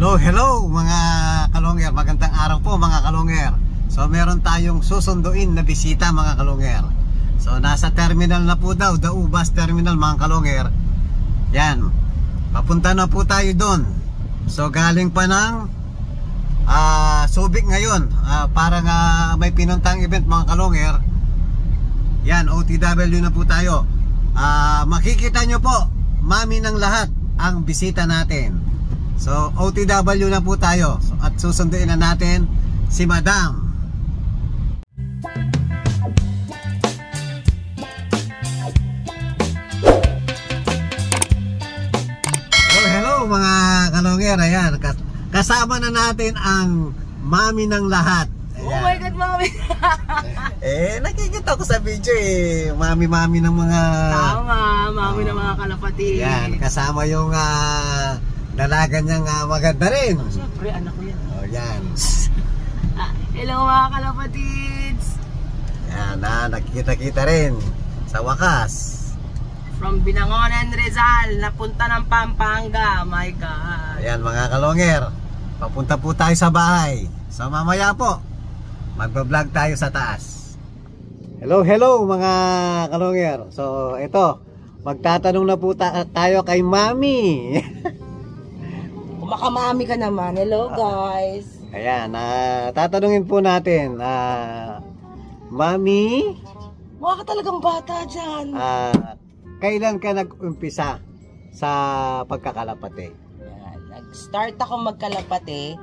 Hello mga kalongger, magandang araw po mga kalongger. So meron tayong susunduin na bisita mga kalongger. So nasa terminal na po daw, Daउ Bus Terminal mga kalongger. Yan, papunta na po tayo doon. So galing pa ng Subic ngayon, parang may pinuntang event mga kalongger. Yan, OTW na po tayo. Makikita nyo po, mami ng lahat ang bisita natin. So OTW na po tayo, at susunduin na natin si Madam. Hello mga kalongger. Ayan, kasama na natin ang mami ng lahat. Ayan. Oh my God, mami. Nakikita ko sa video mami-mami ng mga... Tama, mami ng mga kalapati. Yan, kasama yung dalaga niyang maganda rin. Siyempre, anak ko yan. Oh, yan. Hello mga kalapatids. Yan, nakikita-kita rin sa wakas. From Binangonan, Rizal, napunta ng Pampanga. My God. Ayan mga kalongger, papunta po tayo sa bahay. So mamaya po, magbablog tayo sa taas. Hello mga kalongger. So ito, magtatanong na po tayo kay mami. Kumakamami ka naman. Hello guys. Ayan, tatanungin po natin, mami, Mukha ka talagang bata dyan. kailan ka nag-umpisa sa pagkakalapate? Nag-start ako magkalapate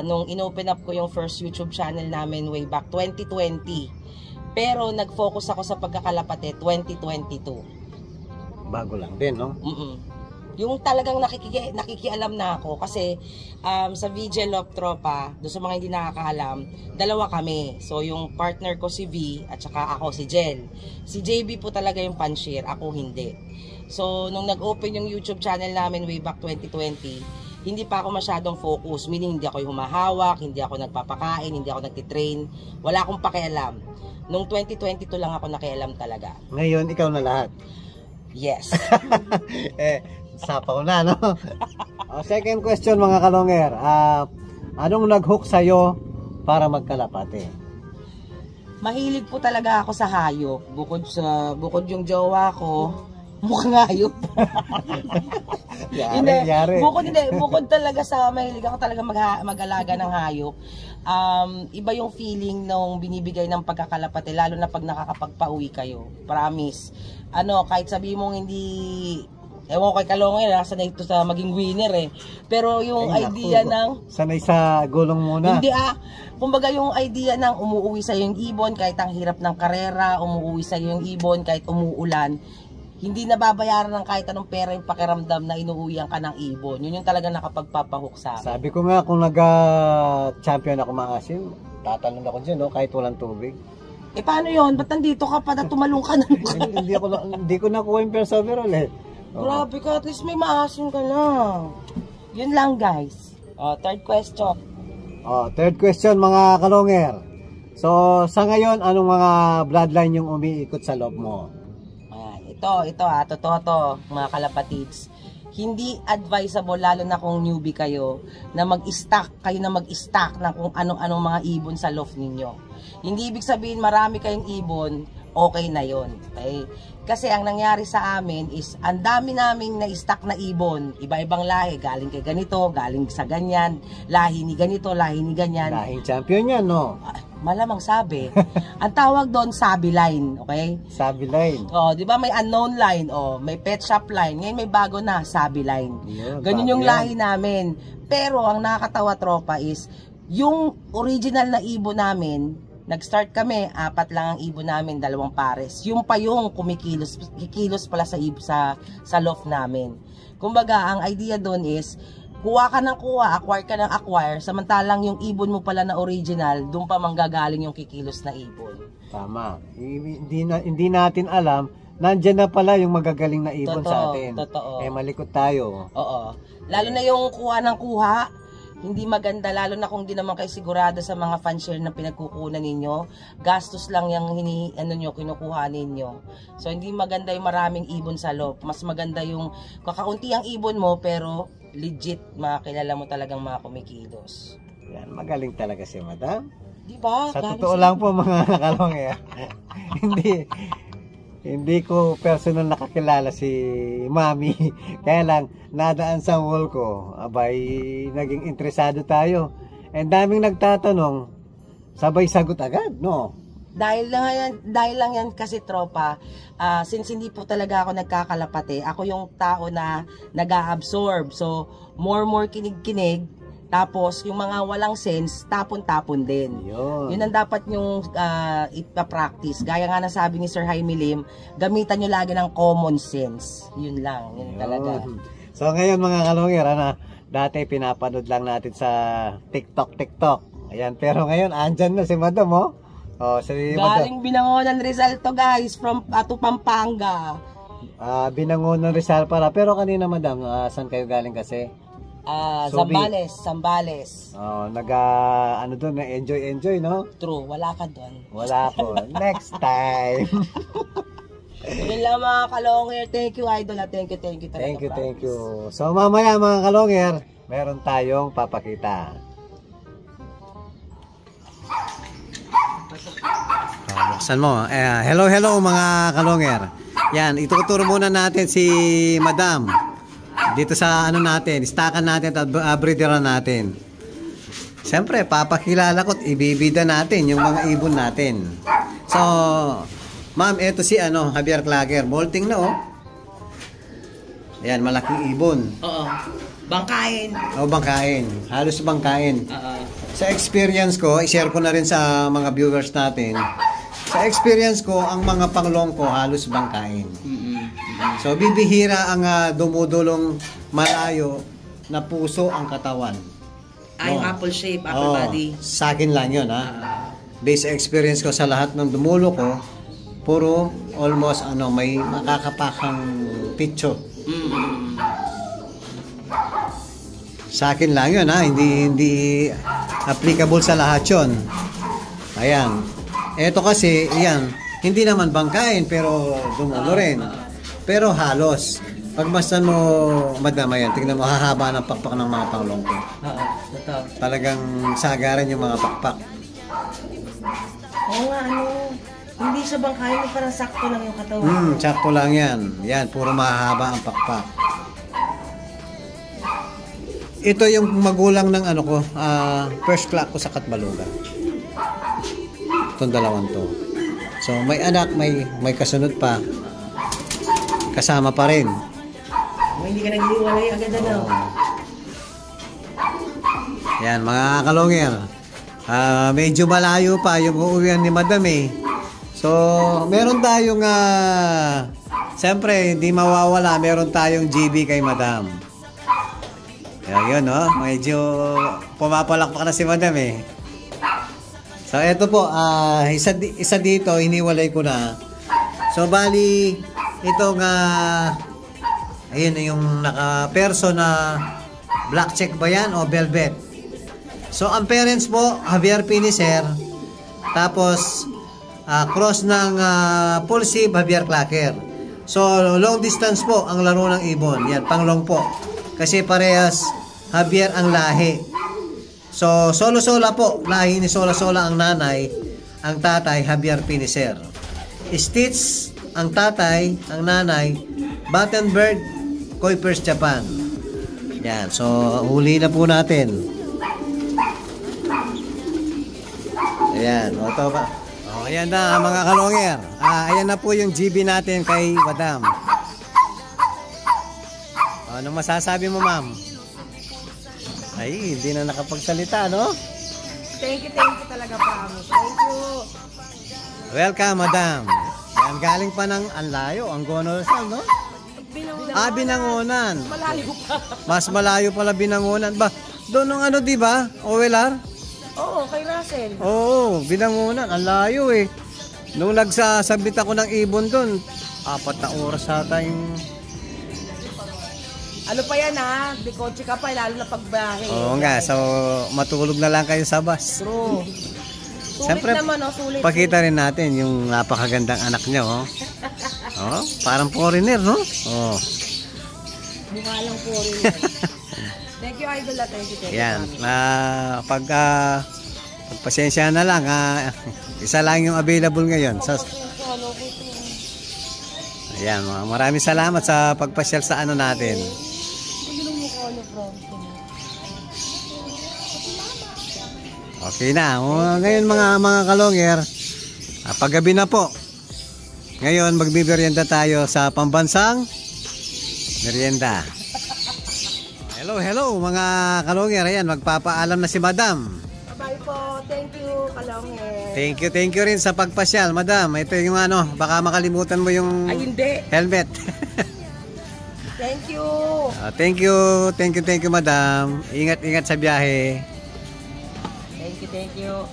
nung inopen up ko yung first YouTube channel namin way back 2020. Pero nag-focus ako sa pagkakalapate 2022. Bago lang din, no? Yung talagang nakikialam na ako kasi sa VJ Love Tropa, doon sa mga hindi nakakaalam, dalawa kami. So yung partner ko si V at saka ako si Jel. Si JB po talaga yung panshare, ako hindi. So nung nag-open yung YouTube channel namin way back 2020, hindi pa ako masyadong focus, meaning hindi ako yung humahawak, hindi ako nagpapakain, hindi ako nagtitrain, wala akong pakialam. Nung 2022 lang ako nakialam talaga. Ngayon ikaw na lahat. Yes. Sapaw na, no? Second question mga kalongger, anong nag-hook sa'yo para magkalapate? Mahilig po talaga ako sa hayop. Bukod yung jowa ko, mukhang hayop. Yari. Bukod talaga sa mahilig ako talaga mag-alaga ng hayop. Iba yung feeling nung binibigay ng pagkakalapate, lalo na pag nakakapagpauwi kayo. Promise. Kahit sabi mong hindi... Ewan ko kay Kalongger, sanay ito sa maging winner Pero yung idea ng... Sanay sa gulong muna. Hindi kumbaga yung idea ng umuwi sa yung ibon kahit ang hirap ng karera, umuwi sa yung ibon kahit umuulan, hindi nababayaran ng kahit anong pera yung pakiramdam na inuuwian ka ng ibon. Yun yung talaga nakapagpapahok sa akin. Sabi ko nga kung nag-champion ako maasim, tatanong ako dyan, no? Kahit walang tubig. Paano yun? Ba't nandito ka pa na tumalong ka na? Hindi ko nakuha yung first overall Grabe ka, at least may maasim ka na. Yun lang guys. Third question. Third question mga kalongger. So sa ngayon, anong mga bloodline yung umiikot sa loob mo? Ito totoo to mga kalapatids. Hindi advisable, lalo na kung newbie kayo, na mag-stock ng kung anong mga ibon sa loft ninyo. Hindi ibig sabihin marami kayong ibon, okay na yon. Okay? Kasi ang nangyari sa amin is, ang dami naming na-stock na ibon, iba-ibang lahi, galing kay ganito, galing sa ganyan, lahi ni ganito, lahi ni ganyan. Lahing champion yan, no? Malamang sabi. Ang tawag doon, sabi line, okay? Sabi line. Di ba may unknown line, may pet shop line, ngayon may bago na, sabi line. Ganun yung lahi namin. Pero ang nakakatawa tropa is, yung original na ibon namin, nag-start kami, 4 lang ang ibon namin, 2 pares. Yung pa yung kikilos pala sa loft namin. Kumbaga, ang idea doon is, kuha ka ng kuha, acquire ka ng acquire, samantalang yung ibon mo pala na original, doon pa manggagaling yung kikilos na ibon. Tama. Hindi natin alam, nandyan na pala yung magagaling na ibon sa atin. Totoo. Malikot tayo. Oo. Lalo na yung kuha ng kuha, hindi maganda, lalo na kung di naman kayo sigurado sa mga fanshare na pinagkukunan ninyo. Gastos lang yung kinukuha ninyo. So hindi maganda yung maraming ibon sa loob. Mas maganda yung kakaunti ang ibon mo pero legit, makakilala mo talagang mga kumikilos. Yan, magaling talaga si Madam. Di ba? Sa totoo lang po mga kalongger, hindi ko personal nakakilala si Mami. Kaya lang, nadaan sa wall ko, abay, naging interesado tayo. And daming nagtatanong, sabay sagot agad, no? Dahil lang yan kasi tropa, since hindi po talaga ako nagkakalapate, ako yung tao na nag-a-absorb. So, more kinig-kinig, tapos yung mga walang sense, tapon-tapon din. Yun ang dapat yung ipa-practice. Gaya nga na sabi ni Sir Jaime Lim, gamitan nyo lagi ng common sense. Yun lang, yun talaga. So ngayon mga kalongger, dati pinapanood lang natin sa TikTok. Ayan, pero ngayon andyan na si Madam, oh. Si Galing Binangonan Rizal to guys, from to Pampanga. Binangonan Rizal para. Pero kanina Madam, saan kayo galing kasi? Zambales. Ano doon, enjoy, no? True, wala ka doon. Wala po. Next time. Yun lang mga kalongger. Thank you, idol. Thank you. Thank you. So mamaya mga kalongger, meron tayong papakita. Buksan mo. Hello mga kalongger. Yan, ituturo muna natin si Madam. Dito sa natin, stockan natin at breederan natin. Siyempre, papakilala ko at ibibida natin yung mga ibon natin. So, ma'am, eto si Javier Clagger. Molting na, oh. Ayan, malaking ibon. Oo. Bangkain. Bangkain. Halos bangkain. Sa experience ko, i-share ko na rin sa mga viewers natin. Sa experience ko, ang mga panglong ko halos bangkain. So, bibihira ang dumudulong malayo na puso ang katawan. Yung apple shape, apple body. Sa akin lang yun, ha. Based sa experience ko sa lahat ng dumulo ko, puro almost may makakapakang picture. Sa akin lang yun, ha. Hindi applicable sa lahat yun. Ayan. Ito kasi, ayan, hindi naman bangkain pero dumulo rin. Pero halos. Pagmasdan mo, Madam, ayan, tingnan mo, hahaba ng pakpak ng mga panglong ko. Talagang sagaran yung mga pakpak. Oo nga, hindi siya bangkain, parang sakto lang yung katawan. Sakto lang yan. Yan, puro mahahaba ang pakpak. Ito yung magulang ng first clock ko sa Katbalogan. Itong dalawang to. So, may anak, may kasunod pa. Kasama pa rin. Hindi ka nag-iwalay agad Yan, mga kalongger. Medyo malayo pa yung uuwian ni Madam, eh. So, meron tayong siyempre, hindi mawawala, meron tayong GB kay Madam. Yun, no? Medyo pumapalakpak na si Madam, eh. So, eto po, isa dito, hiniwalay ko na. So, bali, itong, ayun yung naka-perso na black check ba yan o velvet? So, ang parents po, Javier Piniser, tapos, cross ng Pulsi, Javier Clacker. So, long distance po ang laro ng ibon. Yan, panglong po. Kasi parehas, Javier ang lahi. So, Solo-Sola po, lahi ni Sola-Sola ang nanay, ang tatay, Javier Piniser. Stitch, ang tatay, ang nanay, Battenberg, Kuipers, Japan. Yan, so huli na po natin. Ayan, ito ba? Ayan na mga kalongger. Ayan na po yung GB natin kay Madam. Ano masasabi mo, ma'am? Ay, hindi na nakapagsalita, no? Thank you talaga, promise. Thank you. Welcome, Madam. Yan, galing pa ng Anlayo, Angono Rizal, no? Binangonan. Malayo pa. Mas malayo pala Binangonan. Ba, doon ng di ba? OLR? Oo, kay Russell. Oo, Binangonan. Ang layo, eh. Nung nagsasabit ako ng ibon doon, 4 na oras ata yung... Ano pa yan, ha? Di kotse ka pa, lalo na pagbahe. Oo nga, so matulog na lang kayo sa bus. True. Siyempre, sulit. pakita rin natin yung napakagandang anak niya, oh. Parang foreigner, no? Mukha lang foreigner. Thank you, Idol. Thank you. Yan. Pagpasensya na lang. Isa lang yung available ngayon. So, ayan. Maraming salamat sa pagpasyal sa ano natin. Okay na. Ngayon mga kalonger, paggabi na po. Ngayon magbiberyenda tayo sa pambansang merienda. Hello mga kalonger. Ayan, magpapaalam na si Madam. Bye po. Thank you, kalonger. Thank you rin sa pagpasyal, Madam. Ito yung ano, baka makalimutan mo yung hindi. Helmet. Thank you. Thank you, Madam. Ingat sa biyahe. Thank you.